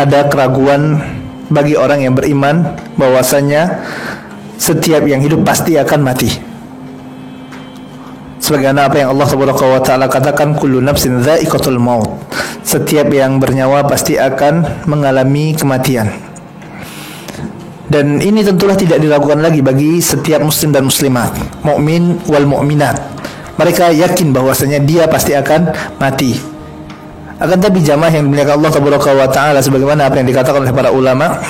ada keraguan bagi orang yang beriman bahwasanya setiap yang hidup pasti akan mati. Sebagaimana apa yang Allah Subhanahu wa taala katakan, kullu nafsin dha'iqatul maut. Setiap yang bernyawa pasti akan mengalami kematian. Dan ini tentulah tidak diragukan lagi bagi setiap muslim dan muslimat, mukmin wal mukminat. Mereka yakin bahwasanya dia pasti akan mati. Akan tapi jamaah yang dimuliakan Allah Subhanahu wa taala, sebagaimana apa yang dikatakan oleh para ulama,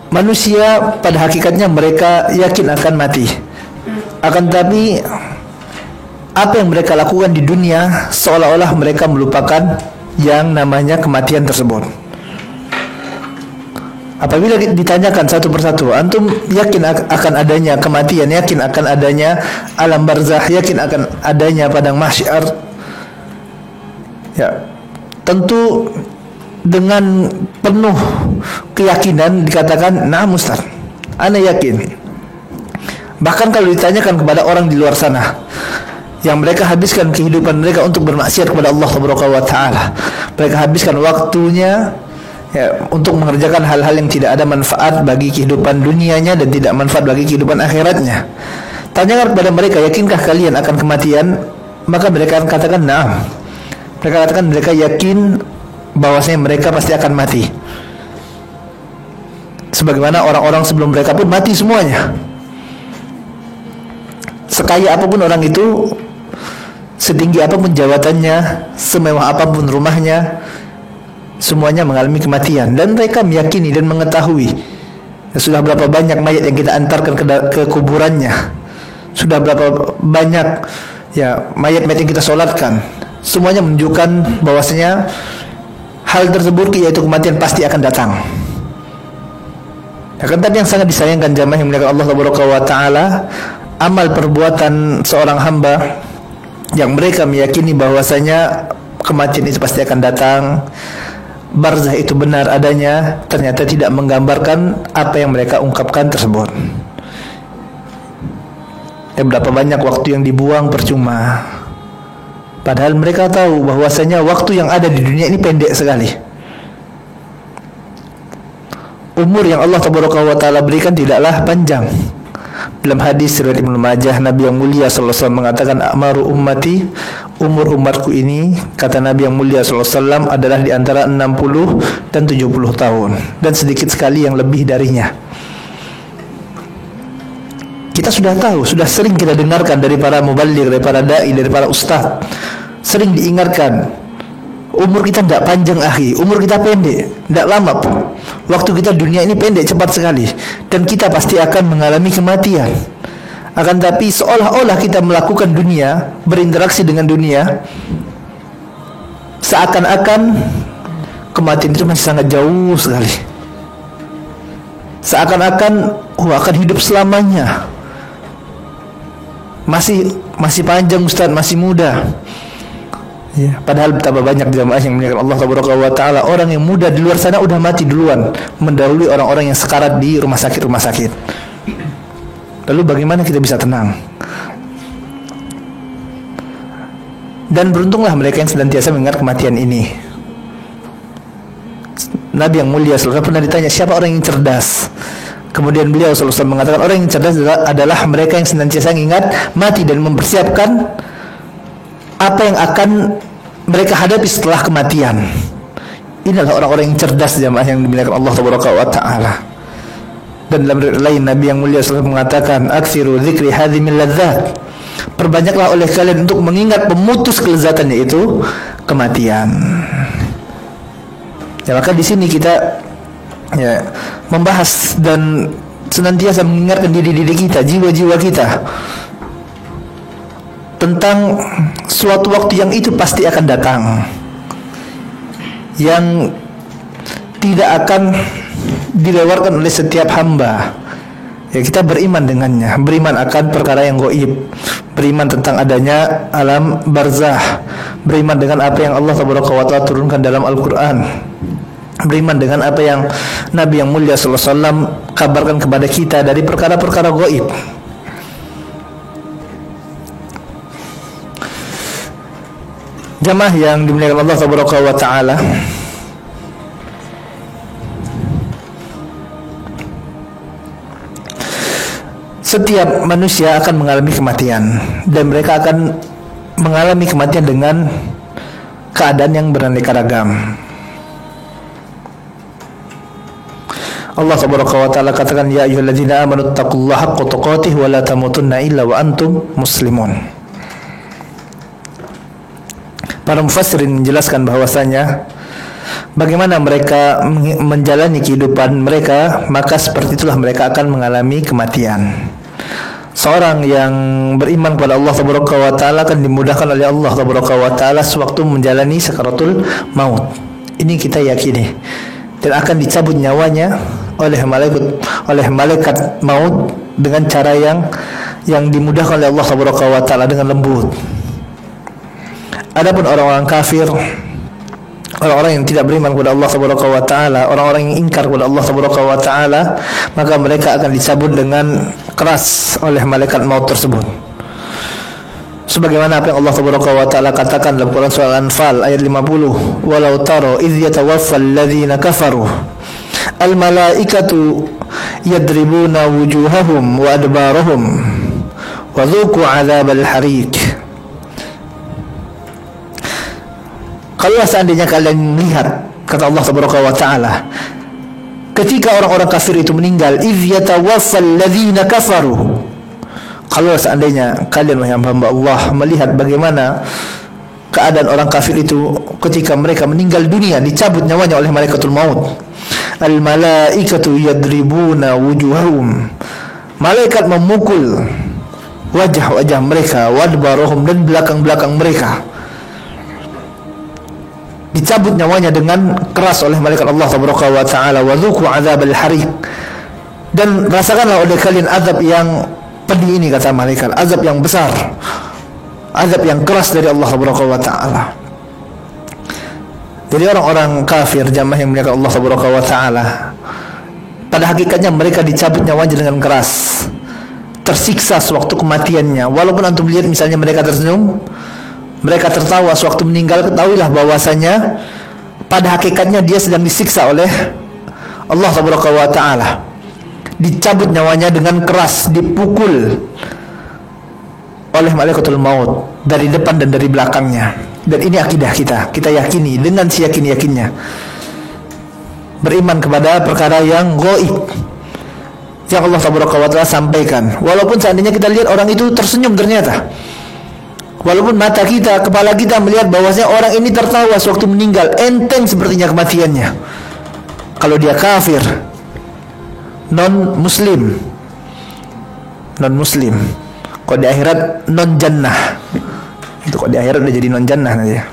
manusia pada hakikatnya mereka yakin akan mati. Akan tapi apa yang mereka lakukan di dunia seolah-olah mereka melupakan yang namanya kematian tersebut. Apabila ditanyakan satu persatu, antum yakin akan adanya kematian, yakin akan adanya alam barzakh, yakin akan adanya padang mahsyar? Ya, tentu dengan penuh keyakinan dikatakan, "Na'am Ustaz, ana yakin." Bahkan kalau ditanyakan kepada orang di luar sana yang mereka habiskan kehidupan mereka untuk bermaksiat kepada Allah Subhanahu wa taala, mereka habiskan waktunya untuk mengerjakan hal-hal yang tidak ada manfaat bagi kehidupan dunianya dan tidak manfaat bagi kehidupan akhiratnya. Tanyakan kepada mereka, yakinkah kalian akan kematian? Maka mereka akan katakan, "Na'am." Mereka katakan mereka yakin bahwasanya mereka pasti akan mati. Sebagaimana orang-orang sebelum mereka pun mati semuanya. Sekaya apapun orang itu, setinggi apapun jabatannya, semewah apapun rumahnya, semuanya mengalami kematian. Dan mereka meyakini dan mengetahui sudah berapa banyak mayat yang kita antarkan ke kuburannya, sudah berapa banyak mayat-mayat yang kita solatkan. Semuanya menunjukkan bahwasanya hal tersebut, yaitu kematian, pasti akan datang. Akan tapi yang sangat disayangkan jamaah yang dimuliakan Allah Subhanahu wa taala, amal perbuatan seorang hamba yang mereka meyakini bahwasanya kematian itu pasti akan datang, barzah itu benar adanya, ternyata tidak menggambarkan apa yang mereka ungkapkan tersebut. Berapa banyak waktu yang dibuang percuma, padahal mereka tahu bahwasanya waktu yang ada di dunia ini pendek sekali. Umur yang Allah Subhanahu wa taala berikan tidaklah panjang. Dalam hadis riwayat Ibnu Majah, Nabi yang mulia sallallahu alaihi wasallam mengatakan, "Amaru ummati," umur umatku ini, kata Nabi yang mulia sallallahu alaihi wasallam, adalah di antara 60 dan 70 tahun, dan sedikit sekali yang lebih darinya. Kita sudah tahu, sudah sering kita dengarkan dari para muballigh, dari para dai, dari para ustaz, sering diingatkan, umur kita tidak panjang akhi, umur kita pendek, tidak lama pun. Waktu kita dunia ini pendek, cepat sekali, dan kita pasti akan mengalami kematian. Akan tapi seolah-olah kita melakukan dunia, berinteraksi dengan dunia, seakan-akan kematian itu masih sangat jauh sekali. Seakan-akan akan hidup selamanya. Masih panjang Ustaz, masih muda. Ya, padahal betapa banyak jamaah yang memuliakan Allah Subhanahu wa taala, orang yang muda di luar sana udah mati duluan, mendahului orang-orang yang sekarat di rumah sakit. Lalu bagaimana kita bisa tenang? Dan beruntunglah mereka yang senantiasa mengingat kematian ini. Nabi yang mulia sallallahu pernah ditanya, siapa orang yang cerdas? Kemudian beliau sallallahu mengatakan, orang yang cerdas adalah mereka yang senantiasa mengingat mati dan mempersiapkan apa yang akan mereka hadapi setelah kematian. Inilah orang-orang yang cerdas jamaah yang dimuliakan Allah Subhanahu wa taala. Dan dalam lain Nabi yang mulia selalu mengatakan, "Aktsiru dzikri hadhimil ladzat." Perbanyaklah oleh kalian untuk mengingat pemutus kelezatannya, yaitu kematian. Ya, maka di sini kita membahas dan senantiasa mengingatkan diri kita, jiwa-jiwa kita, tentang suatu waktu yang itu pasti akan datang, yang tidak akan dilewatkan oleh setiap hamba. Ya, kita beriman dengannya, beriman akan perkara yang gaib, beriman tentang adanya alam barzah, beriman dengan apa yang Allah Subhanahu wa taala turunkan dalam Al-Qur'an, beriman dengan apa yang Nabi yang mulia sallallahu alaihi wasallam kabarkan kepada kita dari perkara-perkara gaib. Jamaah yang dimuliakan Allah Subhanahu wa taala, setiap manusia akan mengalami kematian, dan mereka akan mengalami kematian dengan keadaan yang beraneka ragam. Allah Subhanahu wa taala katakan, ya ayyuhalladzina amanu taqullaha haqqa tuqatih wa la tamutunna illa wa antum muslimun. Para mufassirin menjelaskan bahwasanya bagaimana mereka menjalani kehidupan mereka, maka seperti itulah mereka akan mengalami kematian. Seorang yang beriman kepada Allah Subhanahu wa taala akan dimudahkan oleh Allah Subhanahu wa taala sewaktu menjalani sakaratul maut. Ini kita yakini. Dan akan dicabut nyawanya oleh malaikat maut dengan cara yang dimudahkan oleh Allah Subhanahu wa taala dengan lembut. Adapun orang-orang kafir, orang-orang yang tidak beriman kepada Allah Subhanahu wa taala, orang-orang yang ingkar kepada Allah Subhanahu wa taala, maka mereka akan dicabut dengan keras oleh malaikat maut tersebut. Sebagaimana apa yang Allah Subhanahu wa taala katakan dalam Quran surah Al-Anfal ayat 50, "Walau taro idz yatawaffal ladzina kafaru al malaikatu yadribuna wujuhahum wa adbarahum wa dzuqu 'adzabal hariq." Kalau seandainya kalian lihat, kata Allah Subhanahu wa taala, ketika orang-orang kafir itu meninggal, idz yatawaffal ladzina kafaru. Kalau seandainya kalian wahai hamba Allah melihat bagaimana keadaan orang kafir itu ketika mereka meninggal dunia, dicabut nyawanya oleh malaikatul maut. Al malaikatu yadribuna wujuhahum. Malaikat memukul wajah-wajah mereka, wadbarahum, dan belakang-belakang mereka. Dicabut nyawanya dengan keras oleh malaikat Allah Subhanahu wa taala, wa dzuqu 'adzabal hariq. Dan rasakanlah oleh kalian azab yang pedih ini, kata malaikat, azab yang besar, azab yang keras dari Allah Subhanahu wa taala. Jadi orang-orang kafir, jamaah yang muliakan Allah Subhanahu wa taala, pada hakikatnya mereka dicabut nyawanya dengan keras, tersiksa sewaktu kematiannya. Walaupun antum lihat misalnya mereka tersenyum, mereka tertawa sewaktu meninggal, ketahuilah bahwasanya pada hakikatnya dia sedang disiksa oleh Allah Subhanahu wa taala. Dicabut nyawanya dengan keras, dipukul oleh malaikatul maut dari depan dan dari belakangnya. Dan ini akidah kita yakini dengan seyakin-yakinnya. Beriman kepada perkara yang gaib yang Allah Subhanahu wa taala sampaikan. Walaupun seandainya kita lihat orang itu tersenyum ternyata, walaupun mata kita, kepala kita melihat bahwasanya orang ini tertawa sewaktu meninggal, enteng sepertinya kematiannya. Kalau dia kafir, non muslim, kok di akhirat non jannah, itu kok di akhirat udah jadi non jannah nanti ya.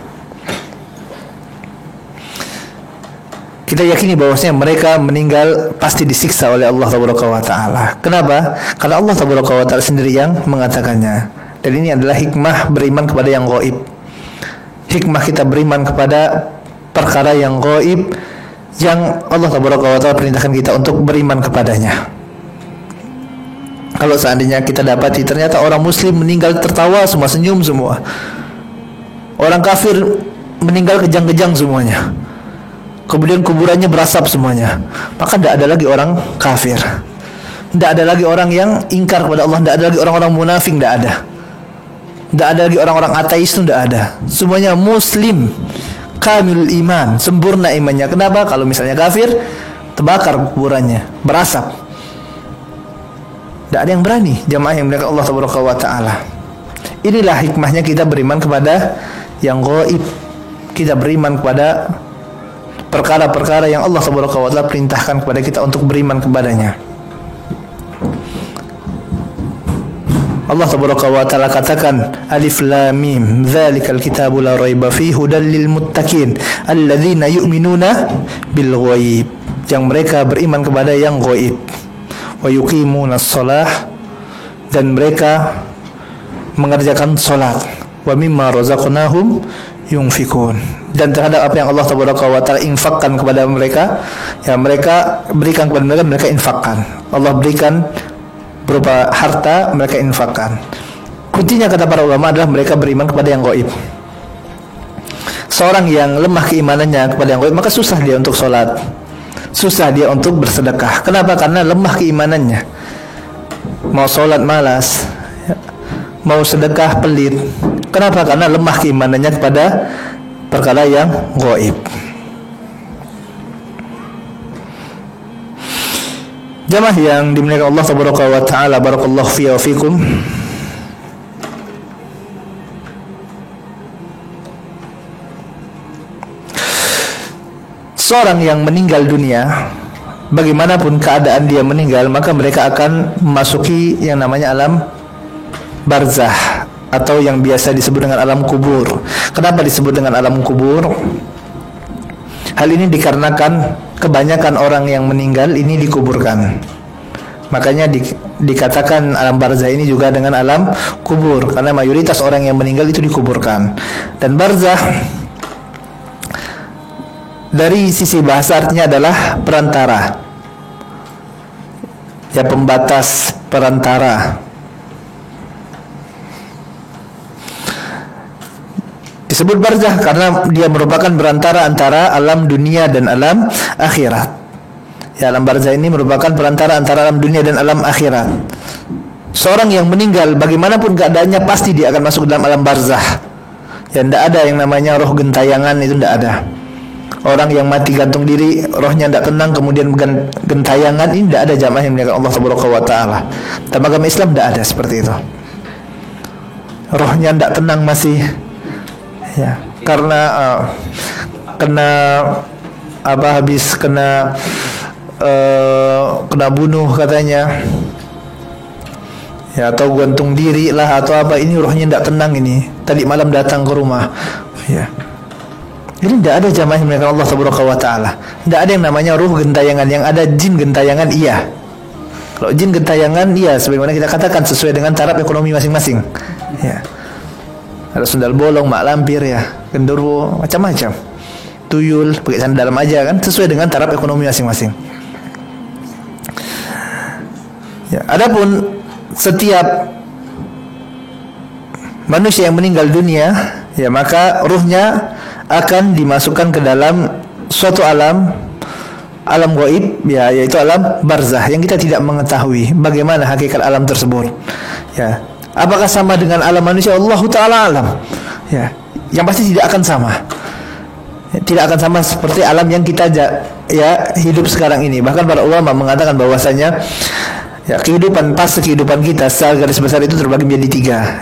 Kita yakini bahwasanya mereka meninggal pasti disiksa oleh Allah Subhanahu wa taala. Kenapa? Karena Allah Subhanahu wa taala sendiri yang mengatakannya. Dan ini adalah hikmah beriman kepada yang gaib. Hikmah kita beriman kepada perkara yang gaib yang Allah Subhanahu wa taala perintahkan kita untuk beriman kepadanya. Kalau seandainya kita dapati ternyata orang muslim meninggal tertawa semua, senyum semua, orang kafir meninggal kejang-kejang semuanya, kemudian kuburannya berasap semuanya, maka tidak ada lagi orang kafir, tidak ada lagi orang yang ingkar kepada Allah, tidak ada lagi orang-orang munafik, tidak ada lagi orang-orang ateis, itu tidak ada. Semuanya muslim, kamilul iman, sempurna imannya. Kenapa? Kalau misalnya kafir, terbakar kuburannya, berasap. Tidak ada yang berani, jamaah yang muliakan Allah Subhanahu wa taala. Inilah hikmahnya kita beriman kepada yang gaib. Kita beriman kepada perkara-perkara yang Allah Subhanahu wa taala perintahkan kepada kita untuk beriman kepadanya. Allah Subhanahu wa taala katakan, Alif Lam Mim, dzalikal kitabu la raiba fihi hudal lil muttaqin alladzina yu'minuna bil ghaib. Yang mereka beriman kepada yang gaib. Wa yuqimunas shalah, dan mereka mengerjakan salat. Wa mimma razaqnahum yunfikun, dan terhadap apa yang Allah Subhanahu wa taala infakkan kepada mereka, ya mereka berikan kepada mereka infakkan. Allah berikan berupa harta, mereka infakkan. Kuncinya kata para ulama adalah mereka beriman kepada yang gaib. seorang yang lemah keimanannya kepada yang gaib, maka susah dia untuk sholat, susah dia untuk bersedekah. Kenapa? Karena lemah keimanannya. Mau sholat malas, mau sedekah pelit. Kenapa? Karena lemah keimanannya kepada perkara yang gaib. Jamaah yang dimuliakan Allah Subhanahu wa taala, barakallahu fi wa fikum. Seorang yang meninggal dunia, bagaimanapun keadaan dia meninggal, maka mereka akan memasuki yang namanya alam barzah, atau yang biasa disebut dengan alam kubur. Kenapa disebut dengan alam kubur? Hal ini dikarenakan kebanyakan orang yang meninggal ini dikuburkan. Makanya dikatakan alam barzah ini juga dengan alam kubur, karena mayoritas orang yang meninggal itu dikuburkan. Dan barzah dari sisi bahasa artinya adalah perantara, ya, pembatas, perantara. Disebut barzah karena dia merupakan perantara antara alam dunia dan alam akhirat. Ya, alam barzah ini merupakan perantara antara alam dunia dan alam akhirat. Seorang yang meninggal, bagaimanapun keadaannya, pasti dia akan masuk dalam alam barzah. Ya, tidak ada yang namanya roh gentayangan, itu tidak ada. Orang yang mati gantung diri, rohnya tidak tenang, kemudian gentayangan, ini tidak ada. Jamaah yang dimuliakan Allah Subhanahu wa taala. Dalam agama Islam tidak ada seperti itu. Rohnya tidak tenang masih, ya, karena kena habis kena bunuh katanya, ya, atau gantung diri lah atau apa. Ini rohnya tidak tenang, ini tadi malam datang ke rumah, ya. Ini tidak ada. Jamaah yang dimuliakan Allah Subhanahu wa taala. Tidak ada yang namanya ruh gentayangan. Yang ada jin gentayangan, iya. Kalau jin gentayangan, iya, sebagaimana kita katakan, sesuai dengan taraf ekonomi masing-masing, ya. Ada sundal bolong, mak lampir, ya, genderuwo, macam-macam. Tuyul, pakai sandal aja kan, sesuai dengan taraf ekonomi masing-masing. Ya, adapun setiap manusia yang meninggal dunia, ya, maka ruhnya akan dimasukkan ke dalam suatu alam gaib, ya, yaitu alam barzah, yang kita tidak mengetahui bagaimana hakikat alam tersebut, ya. Apakah sama dengan alam manusia? Allah Ta'ala alam, ya. Yang pasti tidak akan sama, ya, tidak akan sama seperti alam yang kita, ya, hidup sekarang ini. Bahkan para ulama mengatakan bahwasanya, ya, fase kehidupan kita secara garis besar itu terbagi menjadi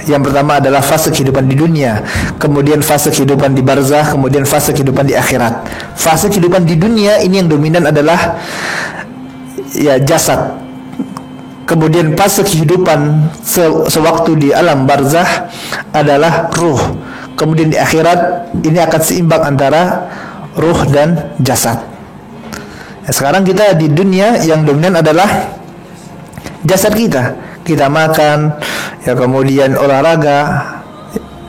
3. Yang pertama adalah fase kehidupan di dunia, kemudian fase kehidupan di barzah, kemudian fase kehidupan di akhirat. Fase kehidupan di dunia ini yang dominan adalah, ya, jasad. Kemudian fase kehidupan sewaktu di alam barzah adalah ruh. Kemudian di akhirat ini akan seimbang antara ruh dan jasad. Ya, sekarang kita di dunia yang dominan adalah jasad kita. Kita makan, ya, kemudian olahraga,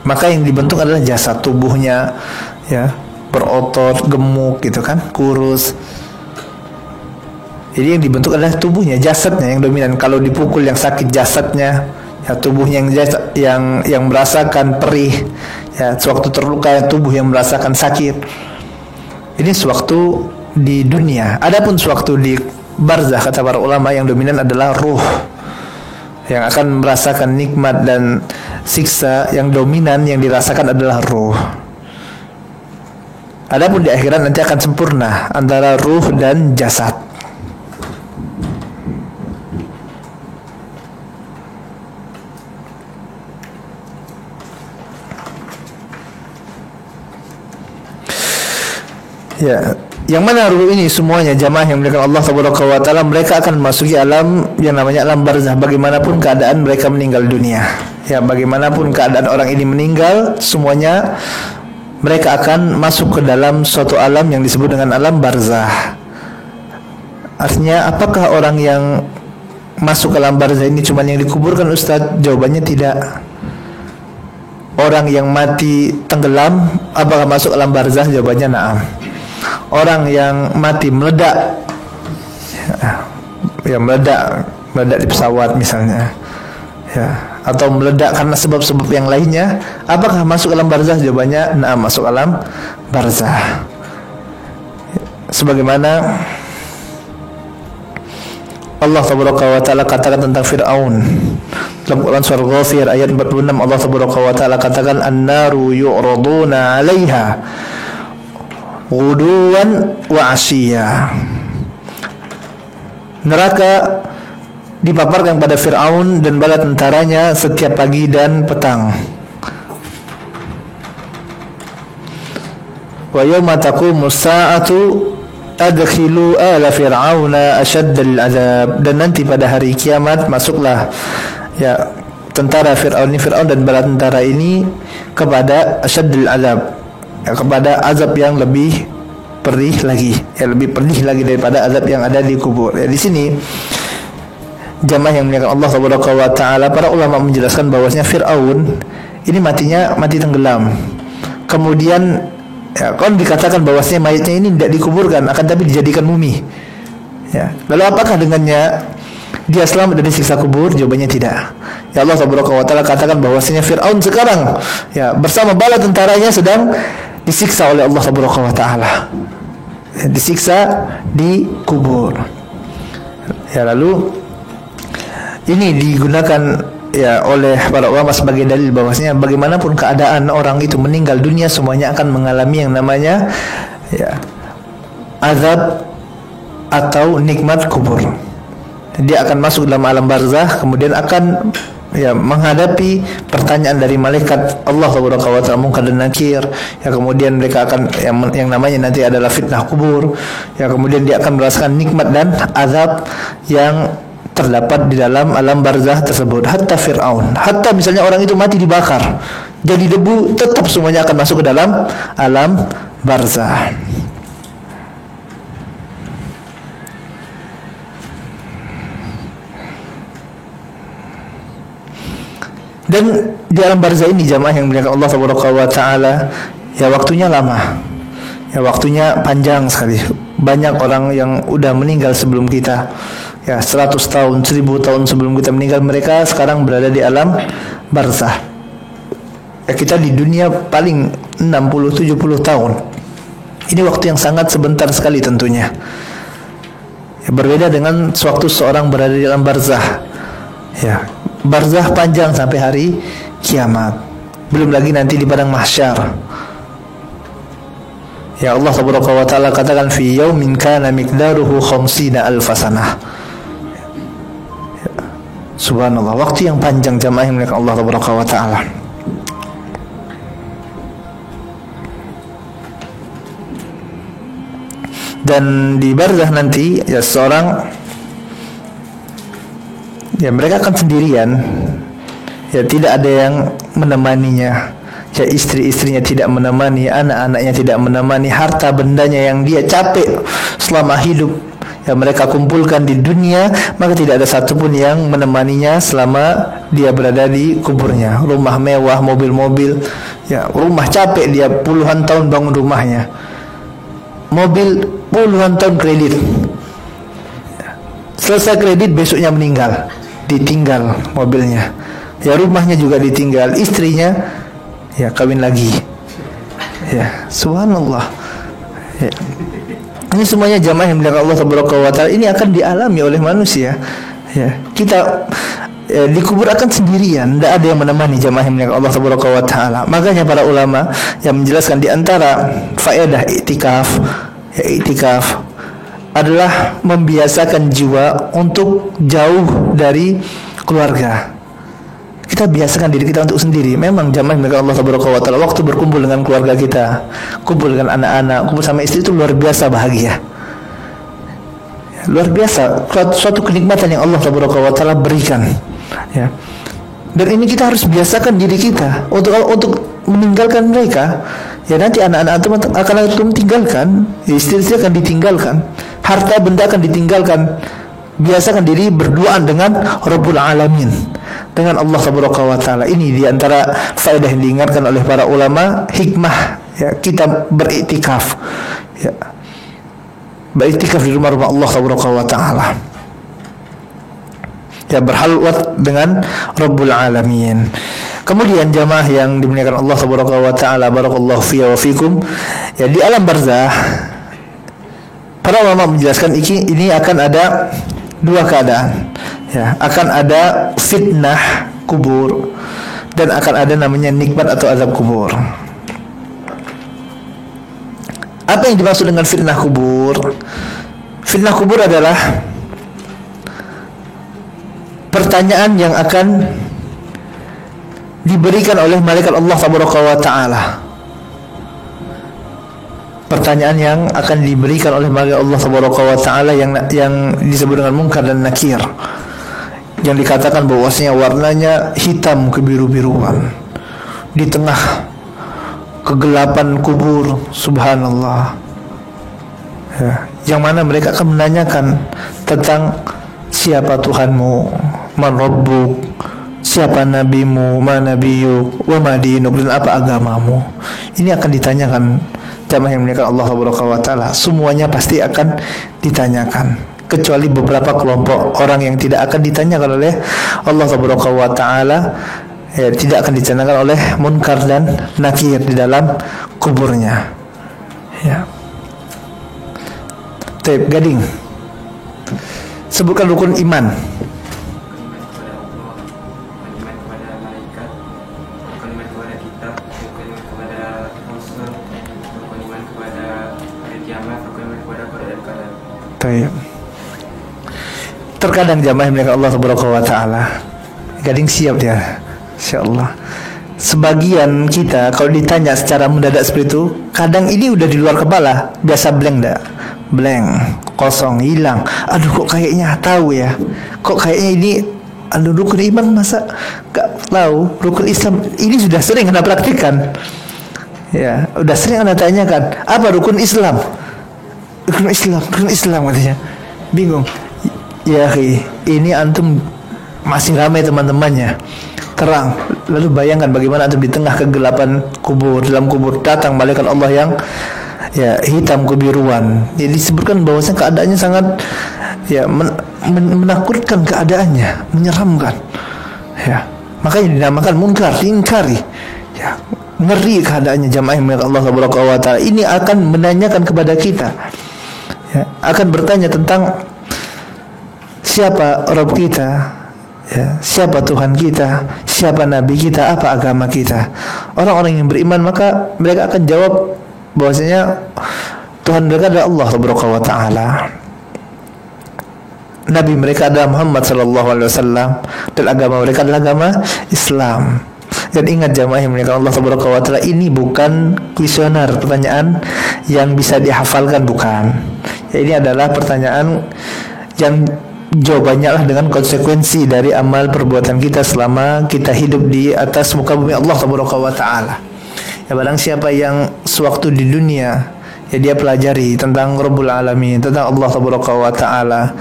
maka yang dibentuk adalah jasad tubuhnya, ya, berotot, gemuk gitu kan, kurus. Jadi yang dibentuk adalah tubuhnya, jasadnya yang dominan. Kalau dipukul yang sakit jasadnya, ya, tubuhnya yang merasakan perih, ya, sewaktu terluka tubuh yang merasakan sakit. Ini sewaktu di dunia. Adapun sewaktu di barzah, kata para ulama, yang dominan adalah ruh, yang akan merasakan nikmat dan siksa. Yang dominan yang dirasakan adalah ruh. Adapun di akhirat nanti akan sempurna antara ruh dan jasad. Ya, yang mana ruh ini semuanya, jamaah yang dimuliakan Allah Subhanahu wa taala, mereka akan memasuki alam yang namanya alam barzah bagaimanapun keadaan mereka meninggal dunia. Ya, bagaimanapun keadaan orang ini meninggal, semuanya mereka akan masuk ke dalam suatu alam yang disebut dengan alam barzah. Artinya, apakah orang yang masuk ke alam barzah ini cuma yang dikuburkan, Ustaz? Jawabannya tidak. Orang yang mati tenggelam, apakah masuk alam barzah? Jawabannya na'am. Orang yang mati meledak, ya, meledak di pesawat misalnya, ya, atau meledak karena sebab-sebab yang lainnya, apakah masuk alam barzah? Jawabannya, na'am, masuk alam barzah. Sebagaimana Allah Taala katakan tentang Fir'aun dalam Quran surah Ghafir ayat 46, Allah Taala katakan, an-naru yu'raduna 'alaiha ghuduwan wa 'ashiyya. Neraka dipaparkan pada Fir'aun dan bala tentaranya setiap pagi dan petang. Wa yawma taqumu as-sa'atu adkhilu ala fir'auna asyaddal azab. Dan nanti pada hari kiamat masuklah ya tentara Fir'aun dan bala tentara ini kepada asyaddal azab, ya, kepada azab yang lebih pedih lagi, ya, lebih pedih lagi daripada azab yang ada di kubur. Ya, di sini jamaah yang muliakan Allah Subhanahu wa taala, para ulama menjelaskan bahwasanya Fir'aun ini matinya mati tenggelam. Kemudian ya, kalau dikatakan bahwasanya mayatnya ini tidak dikuburkan, akan tapi dijadikan mumi. Ya, lalu apakah dengannya dia selamat dari siksa kubur? Jawabannya tidak. Ya, Allah Subhanahu wa taala katakan bahwasanya Fir'aun sekarang ya bersama bala tentaranya sedang disiksa oleh Allah Subhanahu wa taala. Ya, disiksa di kubur. Ya, lalu ini digunakan ya oleh para ulama sebagai dalil bahwasanya bagaimanapun keadaan orang itu meninggal dunia, semuanya akan mengalami yang namanya ya azab atau nikmat kubur. Dia akan masuk dalam alam barzah, kemudian akan ya menghadapi pertanyaan dari malaikat Allah Subhanahu wa taala, Munkar dan Nakir. Ya, kemudian mereka akan yang namanya nanti adalah fitnah kubur. Ya, kemudian dia akan merasakan nikmat dan azab yang terdapat di dalam alam barzah tersebut. Hatta Fir'aun, hatta misalnya orang itu mati dibakar jadi debu, tetap semuanya akan masuk ke dalam alam barzah. Dan di alam barzah ini jamaah yang dimuliakan Allah Subhanahu wa taala, ya waktunya lama. Ya, waktunya panjang sekali. Banyak orang yang udah meninggal sebelum kita. Ya, 100 tahun, 1000 tahun sebelum kita meninggal, mereka sekarang berada di alam barzah. Ya, kita di dunia paling 60-70 tahun. Ini waktu yang sangat sebentar sekali tentunya. Ya, berbeda dengan sewaktu seorang berada di alam barzah. Ya, barzah panjang sampai hari kiamat. Belum lagi nanti di padang mahsyar. Ya, Allah Subhanahu wa taala katakan fi yaumin kana miqdaruhu 50 alf sanah. Subhanallah, waktu yang panjang jamaah yang dimuliakan Allah Subhanahu wa taala. Dan di barzah nanti ya seorang ya mereka akan sendirian. Ya, tidak ada yang menemaninya. Ya, istri-istrinya tidak menemani, anak-anaknya tidak menemani, harta bendanya yang dia capek selama hidup ya mereka kumpulkan di dunia, maka tidak ada satupun yang menemaninya selama dia berada di kuburnya. Rumah mewah, mobil-mobil, ya rumah capek dia puluhan tahun bangun rumahnya, mobil puluhan tahun kredit, selesai kredit besoknya meninggal, ditinggal mobilnya, ya rumahnya juga ditinggal, istrinya ya kawin lagi. Ya, subhanallah. Ya. Ini semuanya jamaah yang dimuliakan Allah Subhanahu wa taala, ini akan dialami oleh manusia. Ya, kita dikubur akan sendirian, tidak ada yang menemani jamaah yang dimuliakan Allah Subhanahu wa taala. Makanya para ulama yang menjelaskan di antara faedah iktikaf, ya iktikaf adalah membiasakan jiwa untuk jauh dari keluarga. Kita biasakan diri kita untuk sendiri. Memang jamaah yang Allah Subhanahu wa taala, waktu berkumpul dengan keluarga kita, kumpul dengan anak-anak, kumpul sama istri, itu luar biasa bahagia. Luar biasa, suatu kenikmatan yang Allah Subhanahu wa taala berikan. Ya. Dan ini kita harus biasakan diri kita untuk meninggalkan mereka. Ya, nanti anak-anak itu akan tinggalkan, ya, istri-istri akan ditinggalkan, harta benda akan ditinggalkan. Biasakan diri berduaan dengan Rabbul Alamin, dengan Allah Subhanahu wa taala. Ini diantara faedah yang diingatkan oleh para ulama, hikmah ya kita beriktikaf. Ya. Beriktikaf di rumah-rumah Allah Subhanahu wa taala. ya berhalwat dengan Rabbul Alamin. Kemudian jamaah yang dimuliakan Allah Subhanahu wa taala, barakallahu fiya wa fikum. Ya di alam barzah para ulama menjelaskan ini akan ada dua keadaan. Ya, akan ada fitnah kubur dan akan ada namanya nikmat atau azab kubur. Apa yang dimaksud dengan fitnah kubur? Fitnah kubur adalah pertanyaan yang akan diberikan oleh malaikat Allah Subhanahu wa taala. Pertanyaan yang akan diberikan oleh malaikat Allah Subhanahu wa taala yang disebut dengan munkar dan nakir. Yang dikatakan bahwasanya warnanya hitam kebiru-biruan di tengah kegelapan kubur, subhanallah. Ya, yang mana mereka akan menanyakan tentang siapa Tuhanmu, man rabbuk, siapa nabimu, ma nabiyuk, wa ma dinuk, dan apa agamamu. Ini akan ditanyakan jamaah yang dimuliakan Allah Subhanahu wa taala. Semuanya pasti akan ditanyakan, kecuali beberapa kelompok orang yang tidak akan ditanyakan oleh Allah Subhanahu wa taala, ya, tidak akan ditanyakan oleh munkar dan nakir di dalam kuburnya. Ya. Taib Gading, sebutkan rukun iman. Taib. Terkadang jamaah milik Allah Subhanahu wa taala, Gading siap dia, insyaallah. Sebagian kita kalau ditanya secara mendadak seperti itu, kadang ini udah di luar kepala, biasa blank dah. Blank, kosong, hilang. Aduh, kok kayaknya tahu ya. Kok kayaknya ini rukun iman, masa gak tahu. Rukun Islam ini sudah sering Anda praktikkan. Ya, udah sering Anda tanyakan, apa rukun Islam? Rukun Islam katanya. Bingung. Ya, ini antum masih ramai teman-temannya. Terang. Lalu bayangkan bagaimana antum di tengah kegelapan kubur, dalam kubur datang malaikat Allah yang ya hitam kebiruan. Jadi disebutkan bahwasanya keadaannya sangat ya menakutkan, keadaannya menyeramkan. Ya, makanya dinamakan munkar, diingkari. Ya, ngeri keadaannya jamaah yang Allah Subhanahu wa taala. Ini akan menanyakan kepada kita. Ya, akan bertanya tentang siapa Rabb kita, ya, siapa Tuhan kita, siapa Nabi kita, apa agama kita. Orang-orang yang beriman maka mereka akan jawab bahwasanya Tuhan mereka adalah Allah Subhanahu wa taala. Nabi mereka adalah Muhammad sallallahu alaihi wasallam, dan agama mereka adalah agama Islam. Dan ingat jamaah yang dimuliakan Allah Subhanahu wa taala, ini bukan kuesioner, pertanyaan yang bisa dihafalkan, bukan. Ya, ini adalah pertanyaan yang jawabannya lah dengan konsekuensi dari amal perbuatan kita selama kita hidup di atas muka bumi Allah Subhanahu wa taala. Ya, barang siapa yang sewaktu di dunia ya dia pelajari tentang Rabbul Alamin, tentang Allah Subhanahu wa taala,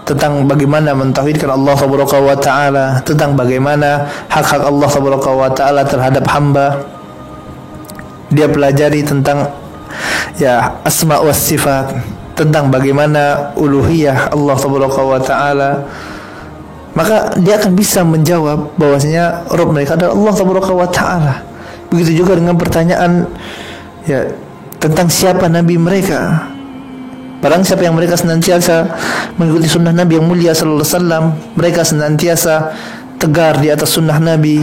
tentang bagaimana mentauhidkan Allah Subhanahu wa taala, tentang bagaimana hak-hak Allah Subhanahu wa taala terhadap hamba. Dia pelajari tentang ya asma wa sifat, tentang bagaimana uluhiyah Allah Subhanahu wa taala, maka dia akan bisa menjawab bahwasanya Rabb mereka adalah Allah Subhanahu wa taala. Begitu juga dengan pertanyaan ya tentang siapa Nabi mereka. Barang siapa yang mereka senantiasa mengikuti sunnah Nabi yang mulia sallallahu alaihi wasallam, mereka senantiasa tegar di atas sunnah Nabi.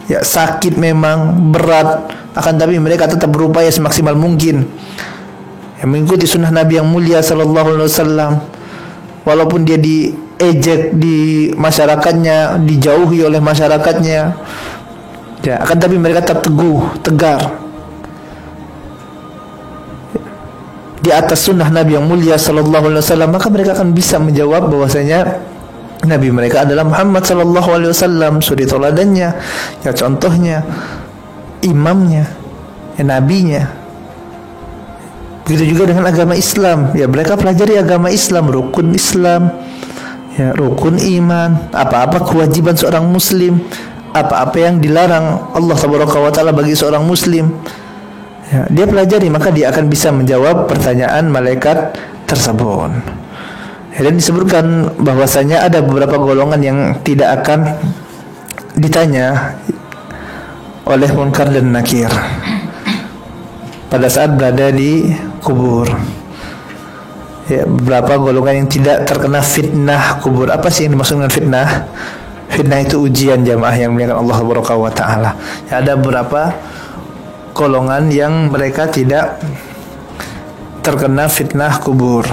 Ya, sakit memang berat, akan tapi mereka tetap berupaya semaksimal mungkin ya, mengikuti sunnah Nabi yang mulia sallallahu alaihi wasallam. Walaupun dia diejek di masyarakatnya, dijauhi oleh masyarakatnya, ya, akan tapi mereka tetap teguh, tegar di atas sunnah Nabi yang mulia sallallahu alaihi wasallam. Maka mereka akan bisa menjawab bahwasanya Nabi mereka adalah Muhammad sallallahu alaihi wasallam, suri teladannya, ya contohnya, imamnya, ya nabinya. Begitu juga dengan agama Islam. Ya, mereka pelajari agama Islam, rukun Islam, ya rukun iman, apa-apa kewajiban seorang muslim, apa-apa yang dilarang Allah Subhanahu wa taala bagi seorang muslim. Ya, dia pelajari, maka dia akan bisa menjawab pertanyaan malaikat tersebut. Dan disebutkan bahwasanya ada beberapa golongan yang tidak akan ditanya oleh munkar dan nakir pada saat berada di kubur. Ya, beberapa golongan yang tidak terkena fitnah kubur. Apa sih yang dimaksud dengan fitnah? Fitnah itu ujian, jamaah yang dimuliakan Allah Subhanahu wa taala. Ya, ada beberapa golongan yang mereka tidak terkena fitnah kubur.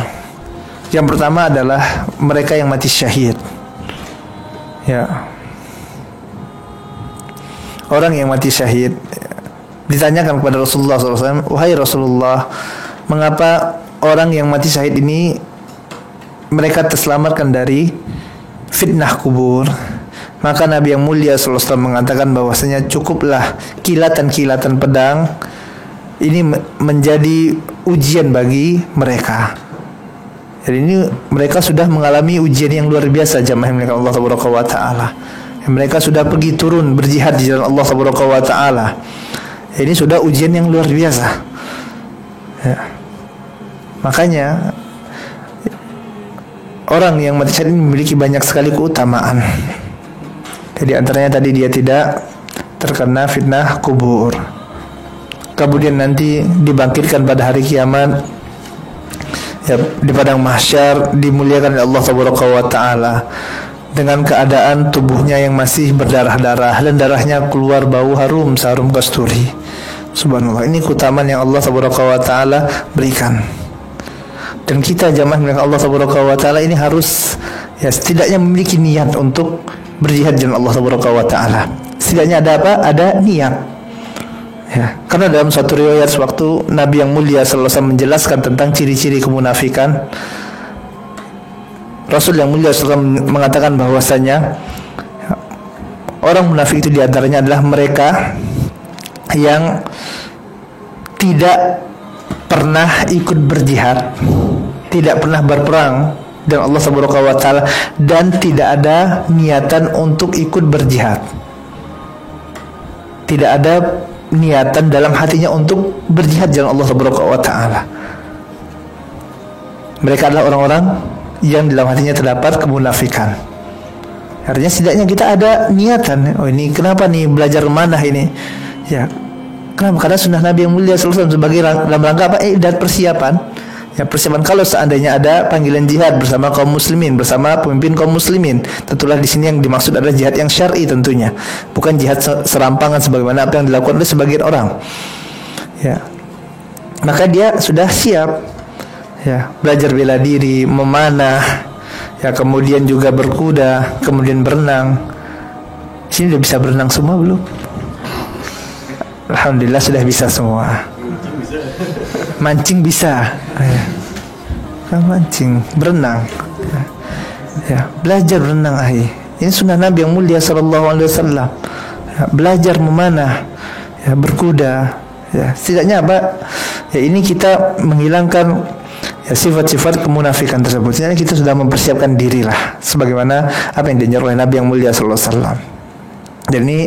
Yang pertama adalah mereka yang mati syahid. Ya. Orang yang mati syahid ditanyakan kepada Rasulullah SAW, wahai Rasulullah, mengapa orang yang mati syahid ini mereka terselamatkan dari fitnah kubur? Maka Nabi yang mulia SAW mengatakan bahwasanya cukuplah kilatan-kilatan pedang ini menjadi ujian bagi mereka. Jadi ini mereka sudah mengalami ujian yang luar biasa, jamaah yang Allah Subhanahu wa taala. Mereka sudah pergi turun berjihad di jalan Allah Subhanahu wa taala. Ini sudah ujian yang luar biasa. Ya. Makanya orang yang mati syahid ini memiliki banyak sekali keutamaan. Jadi antaranya tadi dia tidak terkena fitnah kubur. Kemudian nanti dibangkitkan pada hari kiamat, ya, di padang mahsyar, dimuliakan oleh Allah Subhanahu wa taala dengan keadaan tubuhnya yang masih berdarah-darah dan darahnya keluar bau harum seharum kasturi. Subhanallah, ini keutamaan yang Allah Subhanahu wa taala berikan. Dan kita jamaah milik Allah Subhanahu wa taala ini harus ya setidaknya memiliki niat untuk berjihad dengan Allah Subhanahu wa taala. Setidaknya ada apa? Ada niat. Ya, karena dalam satu riwayat sewaktu Nabi yang mulia sallallahu alaihi wasallam menjelaskan tentang ciri-ciri kemunafikan, Rasul yang mulia sallallahu alaihi wasallam mengatakan bahwasanya orang munafik itu diantaranya adalah mereka yang tidak pernah ikut berjihad, tidak pernah berperang dengan Allah Subhanahu wa taala, dan tidak ada niatan untuk ikut berjihad. Tidak ada niatan dalam hatinya untuk berjihad jalan Allah Subhanahu wa taala. Mereka adalah orang-orang yang dalam hatinya terdapat kemunafikan. Artinya setidaknya kita ada niatan. Oh, ini kenapa nih belajar manah ini? Ya, kenapa? Karena sunnah Nabi yang mulia sallallahu alaihi wasallam sebagai dalam rangka apa? Dan persiapan. Ya, persiapan kalau seandainya ada panggilan jihad bersama kaum muslimin, bersama pemimpin kaum muslimin, tentulah di sini yang dimaksud adalah jihad yang syar'i tentunya, bukan jihad serampangan sebagaimana apa yang dilakukan oleh sebagian orang. Ya, maka dia sudah siap, ya, belajar bela diri, memanah, ya, kemudian juga berkuda, kemudian berenang. Di sini sudah bisa berenang semua belum? Alhamdulillah sudah bisa semua. Mancing bisa, ya. Mancing, berenang, ya, belajar berenang, ini sunnah Nabi yang mulia sallallahu alaihi wasallam. Ya, belajar memanah, ya, berkuda, ya, setidaknya apa? Ya, ini kita menghilangkan ya, sifat-sifat kemunafikan tersebut. Jadi kita sudah mempersiapkan diri lah, sebagaimana apa yang diajarkan oleh Nabi yang mulia sallallahu alaihi wasallam. Dan ini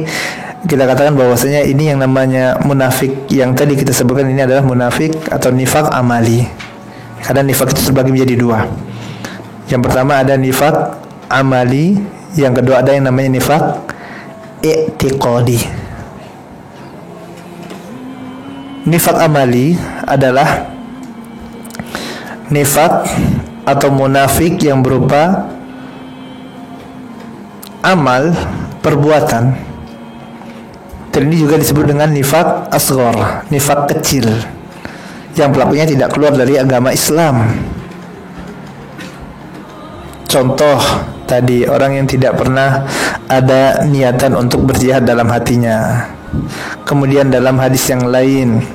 kita katakan bahwasanya ini yang namanya munafik yang tadi kita sebutkan ini adalah munafik atau nifak amali. Karena nifak itu terbagi menjadi dua. Yang pertama ada nifak amali, yang kedua ada yang namanya nifak i'tiqadi. Nifak amali adalah nifak atau munafik yang berupa amal perbuatan. Dan ini juga disebut dengan nifak asghar, nifak kecil, yang pelakunya tidak keluar dari agama Islam. Contoh tadi, orang yang tidak pernah ada niatan untuk berjihad dalam hatinya. Kemudian dalam hadis yang lain,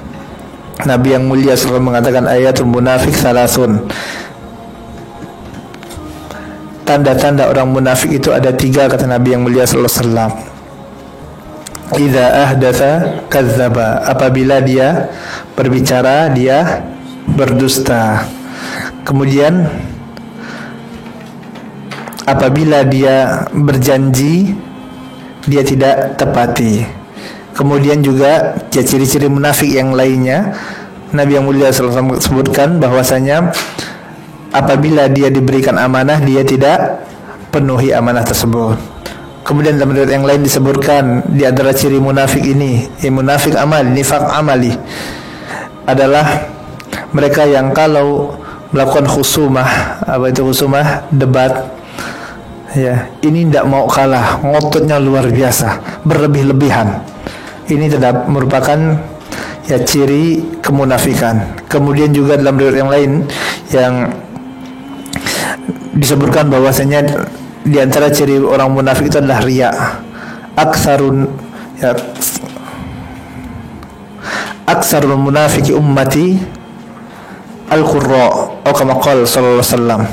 Nabi yang mulia selalu mengatakan ayatul munafik salasun. Tanda-tanda orang munafik itu ada 3, kata Nabi yang mulia sallallahu alaihi wasallam. Idza ahdatsa kadzdzaba, apabila dia berbicara dia berdusta. Kemudian apabila dia berjanji dia tidak tepati. Kemudian juga ciri-ciri munafik yang lainnya Nabi yang mulia sallallahu alaihi wasallam sebutkan bahwasanya apabila dia diberikan amanah dia tidak penuhi amanah tersebut. Kemudian dalam riwayat yang lain disebutkan di antara ciri munafik ini, munafik amali, nifaq amali adalah mereka yang kalau melakukan khusumah, apa itu khusumah? Debat. Ya, ini tidak mau kalah, ngototnya luar biasa, berlebih-lebihan. Ini tidak merupakan ya ciri kemunafikan. Kemudian juga dalam riwayat yang lain yang disebutkan bahwasanya di antara ciri orang munafik itu adalah riya. Aksarun ya aksarul munafiki ummati al-qurra atau kama qala sallallahu alaihi wasallam.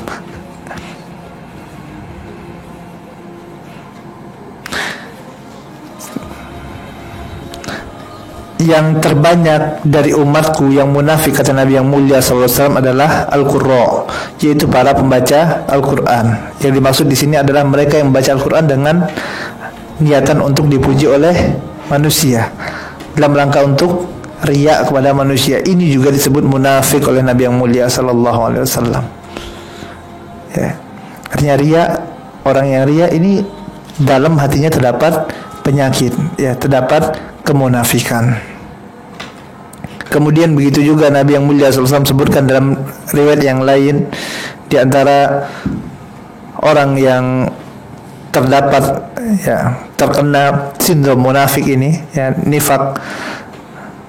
Yang terbanyak dari umatku yang munafik, kata Nabi yang mulia SAW, adalah al-qurra, yaitu para pembaca Al-Quran. Yang dimaksud di sini adalah mereka yang membaca Al-Quran dengan niatan untuk dipuji oleh manusia, dalam rangka untuk riya kepada manusia. Ini juga disebut munafik oleh Nabi yang mulia SAW. Ya. Artinya riya, orang yang riya ini dalam hatinya terdapat penyakit, ya, terdapat kemunafikan. Kemudian begitu juga Nabi yang mulia SAW sebutkan dalam riwayat yang lain, di antara orang yang terdapat ya terkena sindrom munafik ini, ya, nifaq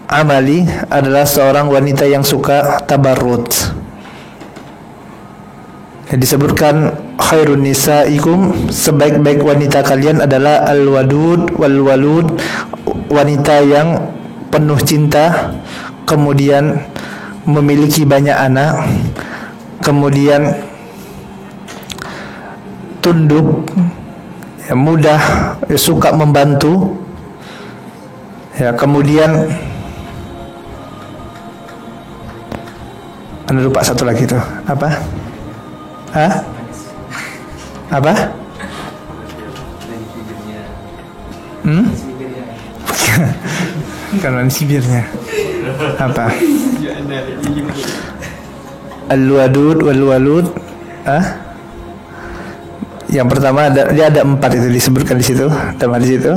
amali, adalah seorang wanita yang suka tabarrut. Ya, disebutkan khairun nisaikum, sebaik-baik wanita kalian adalah al-wadud wal walud, wanita yang penuh cinta, kemudian memiliki banyak anak, kemudian tunduk, ya, mudah, ya, suka membantu, ya, kemudian Anda lupa satu lagi tuh apa? Hah? Apa? Karena sibirnya apa? Al-wadud wal walud. Yang pertama dia ada 4 itu disebutkan di situ, dalam hadis itu.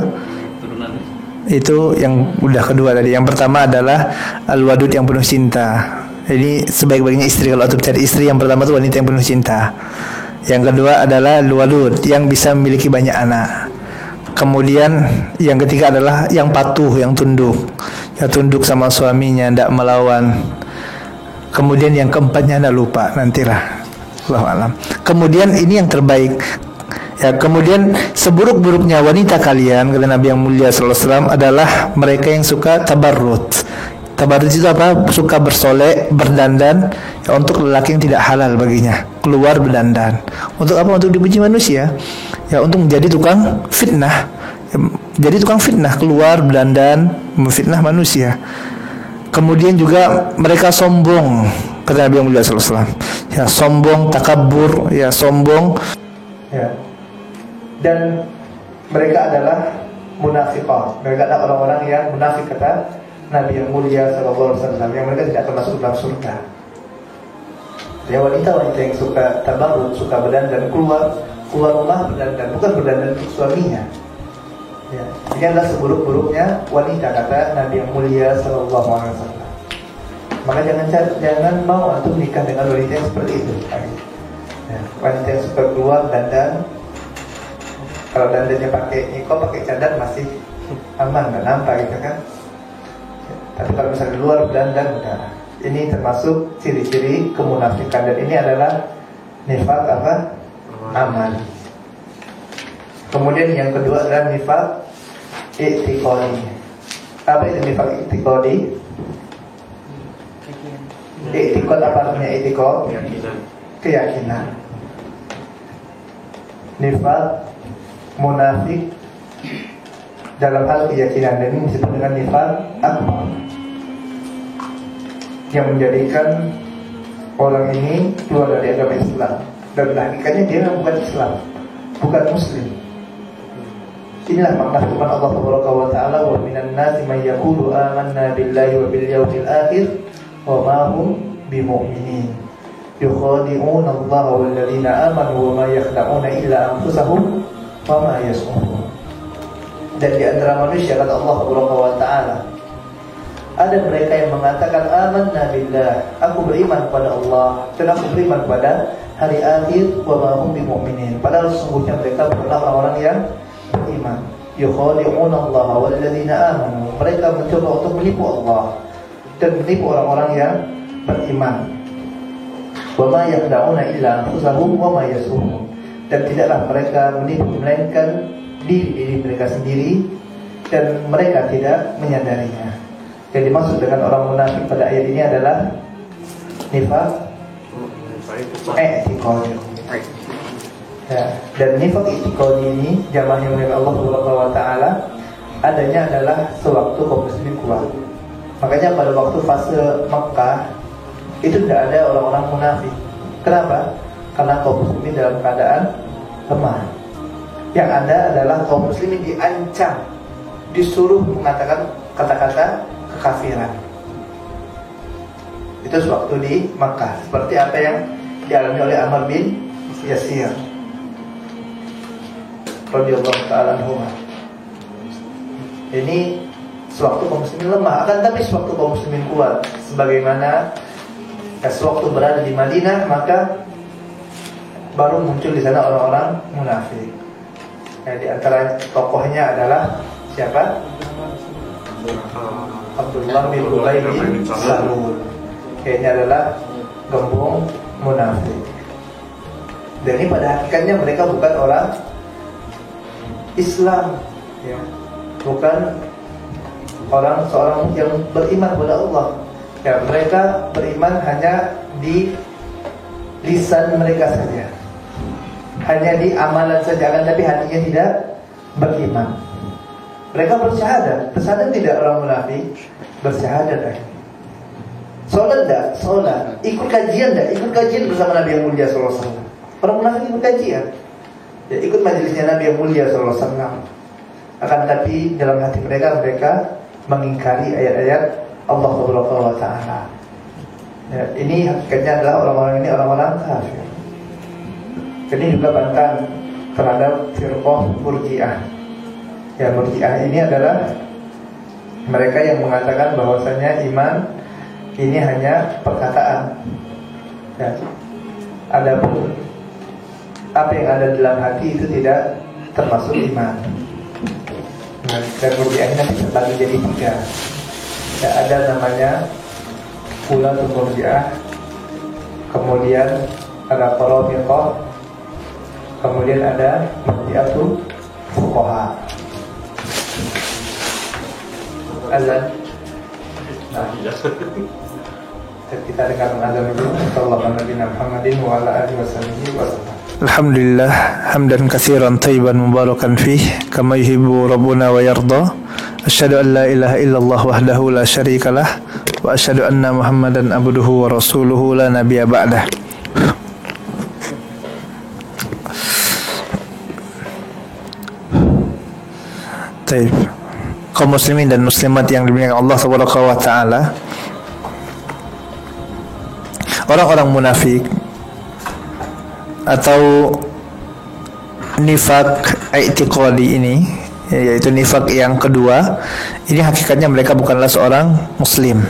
Itu yang udah kedua tadi. Yang pertama adalah al-wadud, yang penuh cinta. Jadi sebaik-baiknya istri kalau untuk cari istri, yang pertama itu wanita yang penuh cinta. Yang kedua adalah al-walud, yang bisa memiliki banyak anak. Kemudian yang ketiga adalah yang patuh, yang tunduk, ya, tunduk sama suaminya, tidak melawan. Kemudian yang keempatnya anda lupa, nantilah, Allahu a'lam. Kemudian ini yang terbaik, ya. Kemudian seburuk-buruknya wanita kalian, kata Nabi yang mulia sallallahu alaihi wasallam, adalah mereka yang suka tabarrut. Tabarrut itu apa? Suka bersolek, berdandan, ya, untuk lelaki yang tidak halal baginya, keluar berdandan. Untuk apa? Untuk dipuji manusia, ya, untuk menjadi tukang fitnah, ya, jadi tukang fitnah, keluar berdandan memfitnah manusia. Kemudian juga mereka sombong, kata Nabi yang mulia sallallahu alaihi wasallam, ya, sombong, takabur, ya, sombong, ya. Dan mereka adalah munafiqah. Mereka adalah orang-orang yang munafik, kata Nabi yang mulia sallallahu alaihi wasallam, yang mereka tidak akan masuk dalam surga. Ya, wanita-wanita yang suka tabarrut, suka berdandan, keluar rumah berdandan, bukan berdandan untuk suaminya. Ya, ini adalah seburuk-buruknya wanita, kata Nabi yang mulia sallallahu alaihi wasallam. Maka jangan mau antum nikah dengan wanita yang seperti itu. Ya, wanita yang suka keluar dandan, kalau dandannya pakai niqab, pakai cadar masih aman, nggak nampak gitu kan. Ya, tapi kalau misalnya di luar dandan, udah. Ini termasuk ciri-ciri kemunafikan, dan ini adalah nifaq apa? Amal. Kemudian yang kedua adalah nifaq i'tiqadi. Apa itu nifaq i'tiqadi? I'tiqad, apa artinya i'tiqad? Keyakinan. Nifaq munafik dalam hal keyakinan, dan ini disebut dengan nifaq akbar, yang menjadikan orang ini keluar dari agama Islam, dan hakikatnya dia bukan Islam, bukan Muslim. Inilah makna firman Allah Subhanahu wa taala, wa minan nasi may yaqulu amanna billahi wa bil yawmil akhir wa ma hum bimu'minin. yukhadi'una Allah wal ladzina amanu wa ma yakhda'una illa anfusahum wa ma yash'urun. Dan di antara manusia, kata Allah Subhanahu wa taala, ada mereka yang mengatakan amanna billah, aku beriman kepada Allah dan aku beriman pada hari akhir, wa ma hum bimu'minin, padahal sesungguhnya mereka bukanlah orang-orang yang beriman. Yukhadi'una Allah wal ladzina amanu, mereka mencoba untuk menipu Allah dan menipu orang-orang yang beriman. Wa ma yakhda'una illa anfusahum wa ma yash'urun, dan tidaklah mereka menipu melainkan diri mereka sendiri dan mereka tidak menyadarinya. Yang dimaksud dengan orang munafik pada ayat ini adalah nifaq i'tiqadi. Ya, dan nifaq i'tiqadi ini jamaah yang oleh Allah Subhanahu wa taala adanya adalah sewaktu kaum muslimin kuat. Makanya pada waktu fase Makkah itu tidak ada orang-orang munafik. Kenapa? Karena kaum muslimin dalam keadaan lemah. Yang ada adalah kaum muslimin diancam, disuruh mengatakan kata-kata kekafiran. Itu sewaktu di Makkah, seperti apa yang dialami oleh Ammar bin Yasir radhiyallahu ta'ala anhu. Ini sewaktu kaum muslimin lemah, akan tapi sewaktu kaum muslimin kuat, sebagaimana sewaktu berada di Madinah, maka baru muncul di sana orang-orang munafik. Di antara tokohnya adalah siapa? Abdullah bin Ubay bin Salul. Kayaknya adalah gembong munafik. Dan ini pada hakikatnya mereka bukan orang Islam, ya. Bukan seorang yang beriman kepada Allah. Ya, mereka beriman hanya di lisan mereka saja, hanya di amalan saja, kan, tapi hatinya tidak beriman. Mereka bersyahadat tidak orang munafik? Bersyahadat. Sholat tidak? Sholat. Ikut kajian tidak? Ikut kajian bersama Nabi yang mulia sallallahu alaihi wasallam. Orang munafik ikut kajian, ya, ikut majelisnya Nabi yang mulia sallallahu alaihi wasallam. Akan tapi dalam hati mereka mengingkari ayat-ayat Allah Subhanahu wa taala. Ya, ini hakikatnya adalah orang-orang ini orang-orang kafir. Ini juga bantahan terhadap firqah Murji'ah. Ya, Murji'ah ini adalah mereka yang mengatakan bahwasanya iman ini hanya perkataan. Ya. Adapun apa yang ada dalam hati itu tidak termasuk iman. Nah, dan Murji'ah ini nanti terbagi jadi 3. Ya, ada namanya Ulatul Murji'ah, kemudian ada Qarafiqah, kemudian ada Murji'atul Fuqaha. Azan. Nah, kita dengarkan azan dulu. Sallallahu alaihi Muhammadin wa ala alihi wasallam. Alhamdulillah hamdan katsiran thayyiban mubarakan fih kama yuhibbu rabbuna wa yarda. Asyhadu an la ilaha illallah wahdahu la syarikalah wa asyhadu anna Muhammadan abduhu wa rasuluhu la nabiyya ba'dah. Baik. Kaum muslimin dan muslimat yang dimuliakan Allah Subhanahu wa taala, orang-orang munafik atau nifaq i'tiqadi ini, yaitu nifaq yang kedua, ini hakikatnya mereka bukanlah seorang muslim.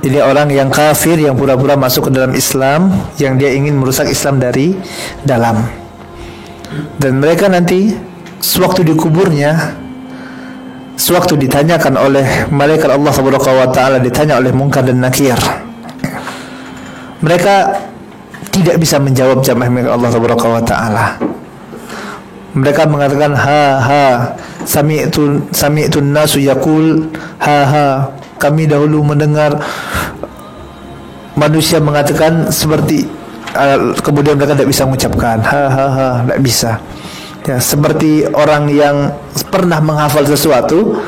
Ini orang yang kafir yang pura-pura masuk ke dalam Islam, yang dia ingin merusak Islam dari dalam. Dan mereka nanti sewaktu dikuburnya, sewaktu ditanyakan oleh malaikat Allah Subhanahu wa taala, ditanya oleh Munkar dan Nakir, mereka tidak bisa menjawab jamaah malaikat Allah Subhanahu wa taala. Mereka mengatakan sami'tu nasu yaqul kami dahulu mendengar manusia mengatakan seperti, kemudian mereka tidak bisa mengucapkan tidak bisa. Ya, seperti orang yang pernah menghafal sesuatu